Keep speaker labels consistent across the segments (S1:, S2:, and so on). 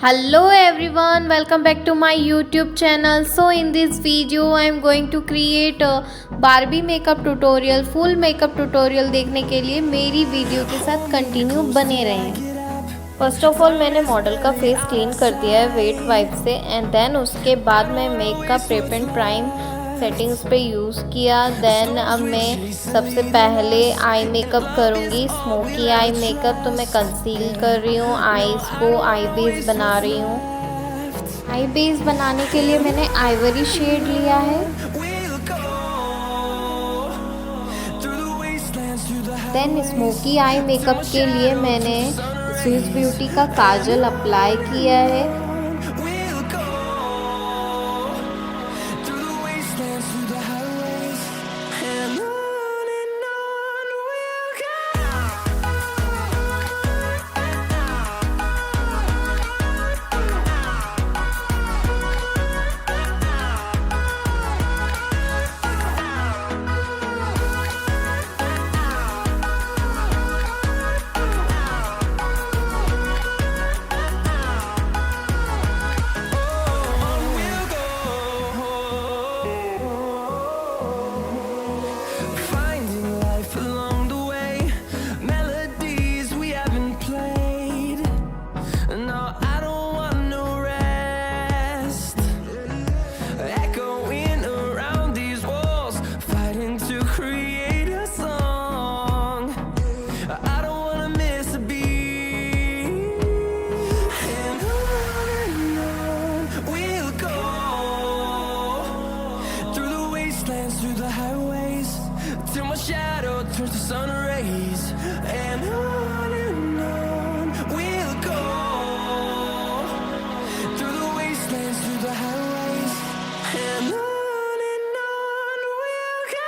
S1: Hello everyone, welcome back to my YouTube channel. So in this video I am going to create a Barbie makeup tutorial. Full makeup tutorial देखने के लिए मेरी video के साथ continue बने रहें। First of all मैंने model का फेस क्लीन कर दिया है वेट वाइप से एंड देन उसके बाद मैं makeup prep and prime settings पे यूज़ किया। देन अब मैं सबसे पहले आई मेकअप करूँगी, स्मोकी आई मेकअप। तो मैं कंसील कर रही हूँ आईज़ को, आई बेस बना रही हूँ। आई बेस बनाने के लिए मैंने आइवरी शेड लिया है। देन स्मोकी आई मेकअप के लिए मैंने स्विस ब्यूटी का काजल अप्लाई किया है।
S2: Through the highways till my shadow turns to sun rays, and on we'll go through the wastelands, through the highways, and on we'll go.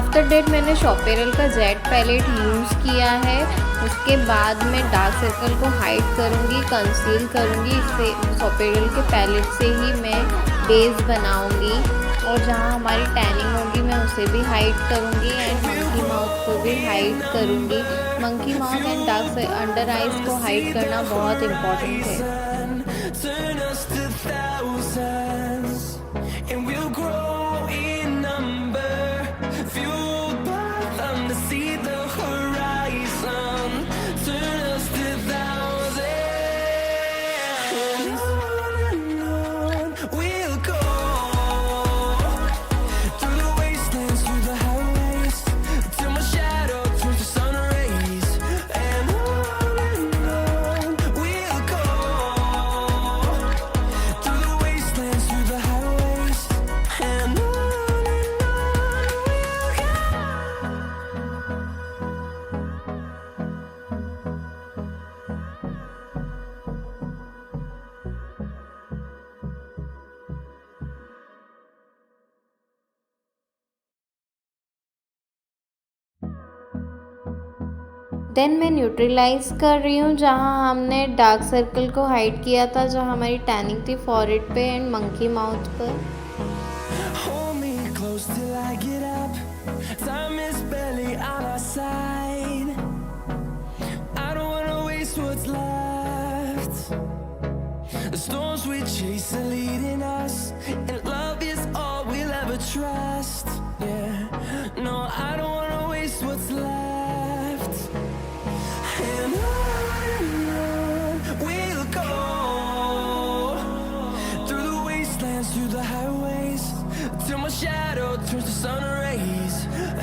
S1: After that मैंने शॉपेरल का jet palette use किया है। उसके बाद मैं डार्क सर्कल को hide करूँगी, कंसील करूँगी। इससे शॉपेरल के पैलेट से ही मैं बेस बनाऊँगी और जहाँ हमारी टैनिंग होगी मैं उसे भी हाइड करूँगी एंड मंकी माउथ को भी हाइड करूँगी। Monkey mouth and dark under eyes को हाइड करना बहुत इम्पॉर्टेंट है। देन मैं न्यूट्रलाइज कर रही हूँ जहाँ हमने डार्क सर्कल को हाइड किया था, जहाँ हमारी टैनिंग थी फॉरहेड पे एंड मंकी माउथ पर।
S2: Through the highways till my shadow turns to sun rays,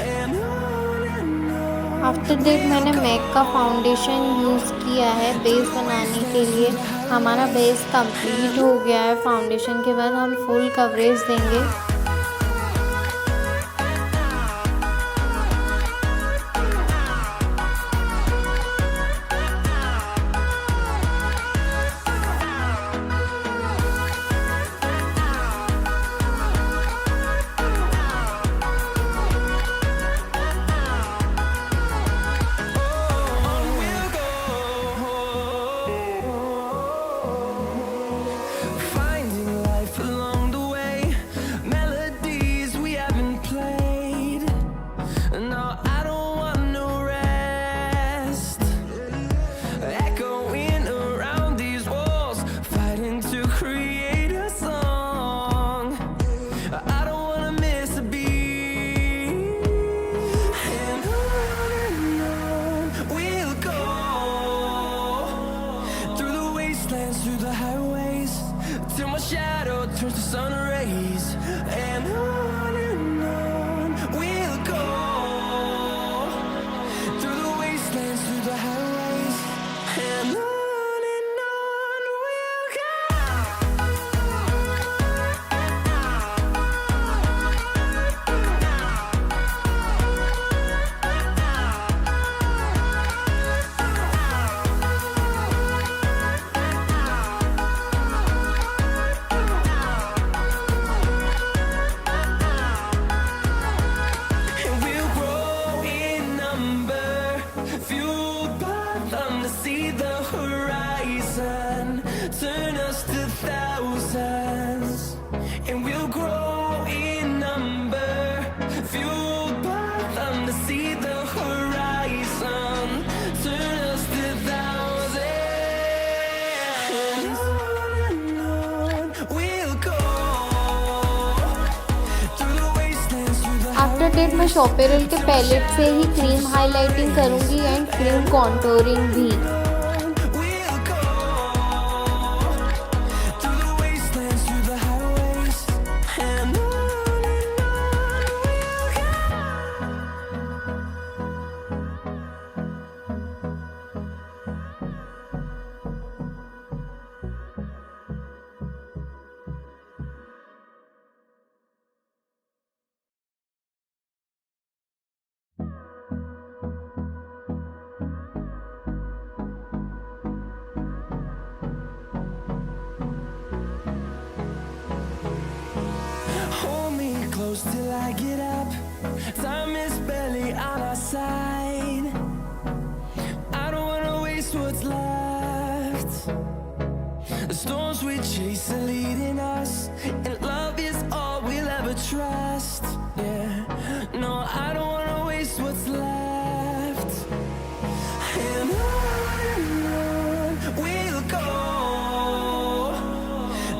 S2: and on
S1: after that मैंने मैक का फाउंडेशन यूज़ किया है बेस बनाने के लिए। हमारा बेस कंप्लीट हो गया है। फाउंडेशन के बाद हम फुल कवरेज देंगे।
S2: finding life along the way. the sun rays, and on we'll go through the wastelands, through the highways, and on we'll go. And we'll grow in number, fueled by them to see the horizon, turn us to thousands. And we'll grow in number, fueled by them to see the horizon, turn us to thousands. And on we'll go through the wastelands, through the
S1: after that मैं शॉपेरल के palette से ही cream highlighting करूंगी and cream contouring भी।
S2: we'll go through the wastelands, through the highways, and on we'll go. Hold me close till I get up. Time is barely on our side. I don't wanna waste what's left. The storms we chase are leading us, and love is all we'll ever trust. Yeah, no, I don't wanna waste what's left. And on we'll go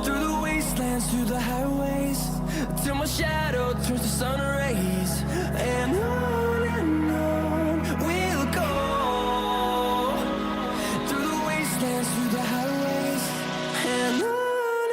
S2: through the wastelands, through the highways, till my shadow turns to sun rays, and on we'll go through the wastelands, through the highways, and on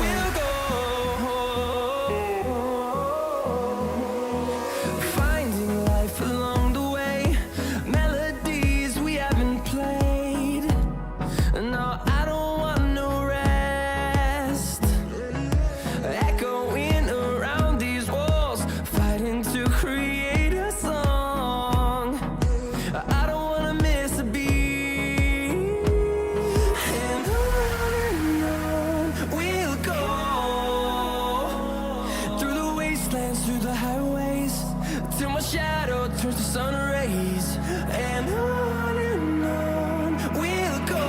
S2: we'll go. Finding life along the way, melodies we haven't played. No, I don't want no rest. Echoing around these walls, fighting to create a song. I don't wanna miss a beat. And on we'll go through the wastelands, through the highways, till my shadow turns to sun rays, and on we'll go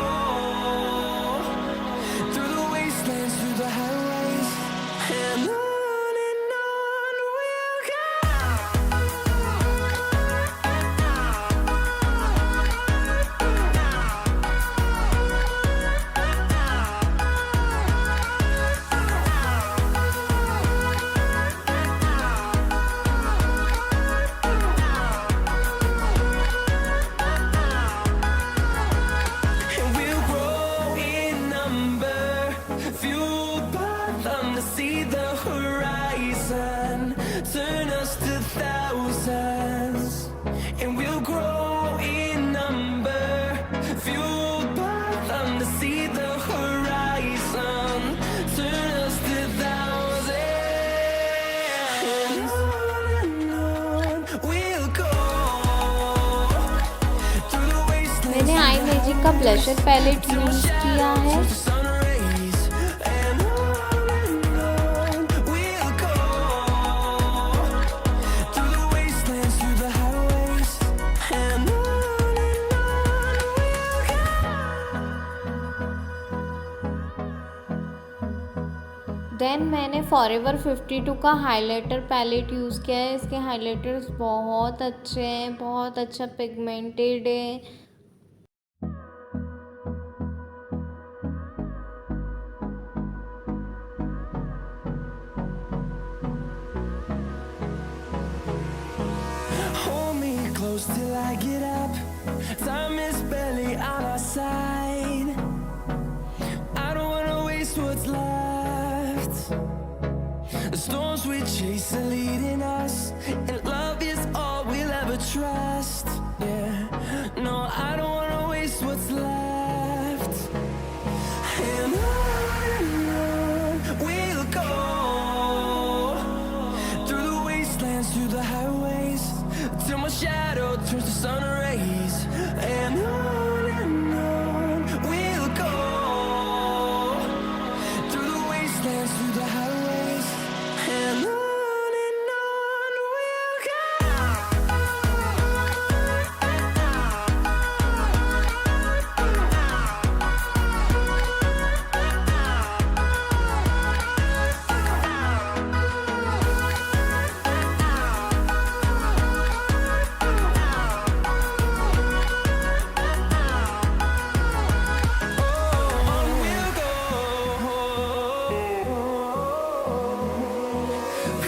S2: through the wastelands, through the highways, and on we'll go. And we'll grow in number, fueled by them to see the horizon, turn us to thousands. And we'll grow in number, fueled by them to see the horizon, turn us to thousands. And on we'll go through the wastelands,
S1: मैंने आई magic का blusher palette use किया है।
S2: sun rays, and on we'll go through the wastelands, through the highways, and on we'll go.
S1: Then मैंने forever 52 का highlighter palette use किया है। इसके highlighters बहुत अच्छे हैं, बहुत अच्छा पिगमेंटेड है।
S2: Hold me close till I get up. Time is barely on our side. I don't wanna waste what's left. The storms we chase are leading us, and love is all we'll ever trust. Yeah, no, I don't wanna waste what's left. And on we'll go, through the wastelands, through the highways, till my shadow turns to sun rays. And on we'll go, through the wastelands, through the highways. And on we'll go.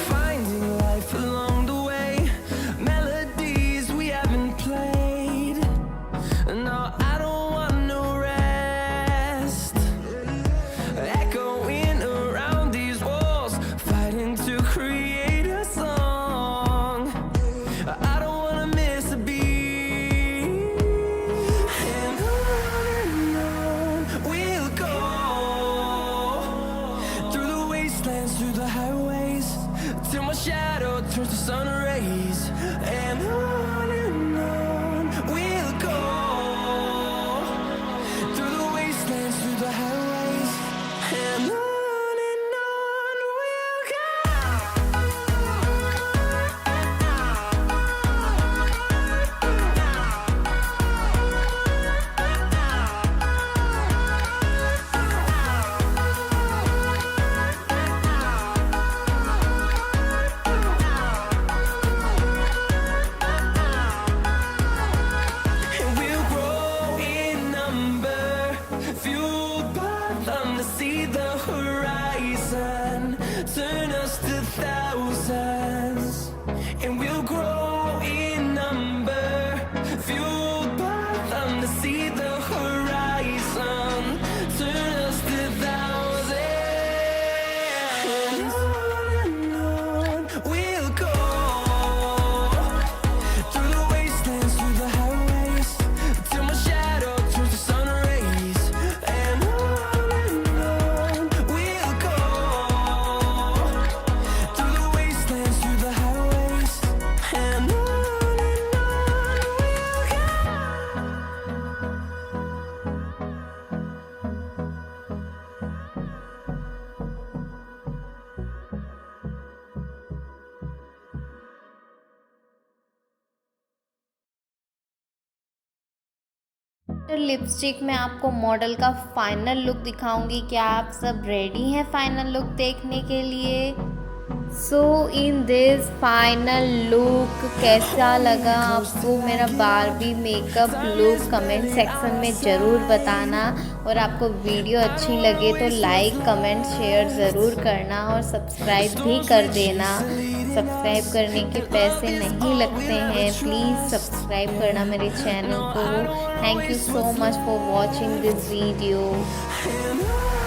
S2: Finding life along the way, melodies we haven't played. No, I don't want no rest. Echoing around these walls, fighting to create a song. I don't wanna miss a beat. And on we'll go, through the wastelands, through the highways, till my shadow turns to sun rays. And on we'll go, through the wastelands, through the highways. And on we'll go. And we'll grow in number, fueled by them to see the horizon, turn us to thousands. And we'll grow in number, fueled by them to see the horizon, turn us to thousands. And on we'll go, through the wastelands, through the highways, till my shadow turns to sun rays. And on we'll go, through the wastelands, through the highways. And on we'll go.
S1: Lipstick में आपको model का final look दिखाऊंगी। क्या आप सब ready हैं final look देखने के लिए? सो इन दिस फाइनल लुक कैसा लगा आपको मेरा Barbie makeup look? Comment section में ज़रूर बताना। और आपको वीडियो अच्छी लगे तो लाइक कमेंट शेयर ज़रूर करना और सब्सक्राइब भी कर देना। सब्सक्राइब करने के पैसे नहीं लगते हैं, प्लीज़ सब्सक्राइब करना मेरे चैनल को। Thank you so much for watching this video.
S2: And on